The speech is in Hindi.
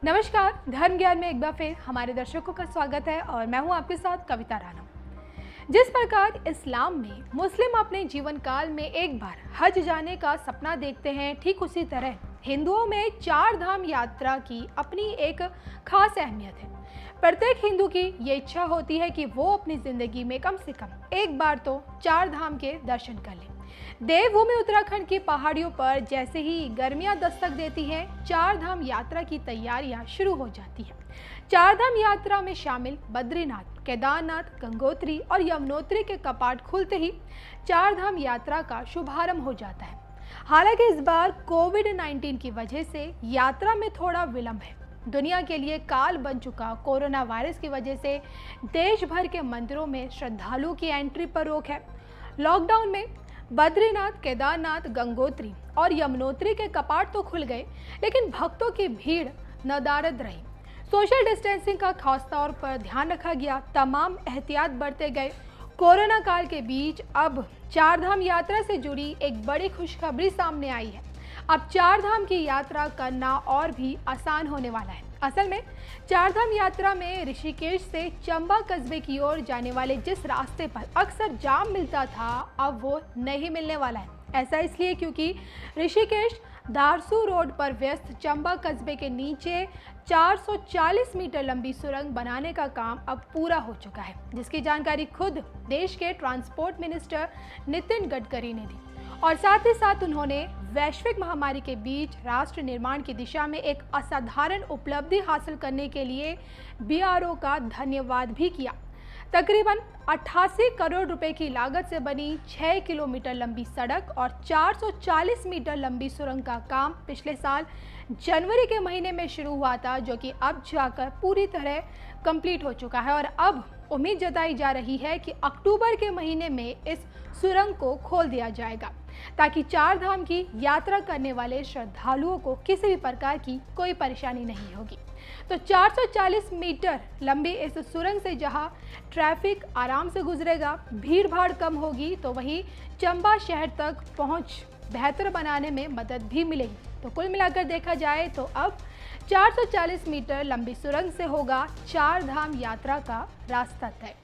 नमस्कार, धर्म ज्ञान में एक बार फिर हमारे दर्शकों का स्वागत है और मैं हूं आपके साथ कविता राणा। जिस प्रकार इस्लाम में मुस्लिम अपने जीवन काल में एक बार हज जाने का सपना देखते हैं, ठीक उसी तरह हिंदुओं में चार धाम यात्रा की अपनी एक खास अहमियत है। प्रत्येक हिंदू की ये इच्छा होती है कि वो अपनी जिंदगी में कम से कम एक बार तो चार धाम के दर्शन कर ले। देवभूमि उत्तराखंड की पहाड़ियों पर जैसे ही गर्मियां दस्तक देती हैं, चार धाम यात्रा की तैयारियां शुरू हो जाती हैं। चार धाम यात्रा में शामिल बद्रीनाथ, केदारनाथ, गंगोत्री और यमुनोत्री के कपाट खुलते ही चार धाम यात्रा का शुभारंभ हो जाता है। हालांकि इस बार कोविड-19 की वजह से यात्रा में थोड़ा विलंब है। दुनिया के लिए काल बन चुका कोरोना वायरस की वजह से देश भर के मंदिरों में श्रद्धालुओं की एंट्री पर रोक है। लॉकडाउन में बद्रीनाथ, केदारनाथ, गंगोत्री और यमुनोत्री के कपाट तो खुल गए, लेकिन भक्तों की भीड़ नदारद रही। सोशल डिस्टेंसिंग का खास तौर पर ध्यान रखा गया, तमाम एहतियात बरते गए। कोरोना काल के बीच अब चार धाम यात्रा से जुड़ी एक बड़ी खुशखबरी सामने आई है। अब चार धाम की यात्रा करना और भी आसान होने वाला है। असल में चार धाम यात्रा में ऋषिकेश से चंबा कस्बे की ओर जाने वाले जिस रास्ते पर अक्सर जाम मिलता था, अब वो नहीं मिलने वाला है। ऐसा इसलिए क्योंकि ऋषिकेश धारसू रोड पर व्यस्त चंबा कस्बे के नीचे 440 मीटर लंबी सुरंग बनाने का काम अब पूरा हो चुका है, जिसकी जानकारी खुद देश के ट्रांसपोर्ट मिनिस्टर नितिन गडकरी ने दी। और साथ ही साथ उन्होंने वैश्विक महामारी के बीच राष्ट्र निर्माण की दिशा में एक असाधारण उपलब्धि हासिल करने के लिए बीआरओ का धन्यवाद भी किया। तकरीबन 88 करोड़ रुपए की लागत से बनी 6 किलोमीटर लंबी सड़क और 440 मीटर लंबी सुरंग का काम पिछले साल जनवरी के महीने में शुरू हुआ था, जो कि अब जाकर पूरी तरह कंप्लीट हो चुका है। और अब उम्मीद जताई जा रही है कि अक्टूबर के महीने में इस सुरंग को खोल दिया जाएगा, ताकि चार धाम की यात्रा करने वाले श्रद्धालुओं को किसी भी प्रकार की कोई परेशानी नहीं होगी। तो 440 मीटर लंबी इस सुरंग से जहां ट्रैफिक आराम से गुजरेगा, भीड़ भाड़ कम होगी, तो वहीं चंबा शहर तक पहुंच बेहतर बनाने में मदद भी मिलेगी। तो कुल मिलाकर देखा जाए तो अब 440 मीटर लंबी सुरंग से होगा चार धाम यात्रा का रास्ता तय।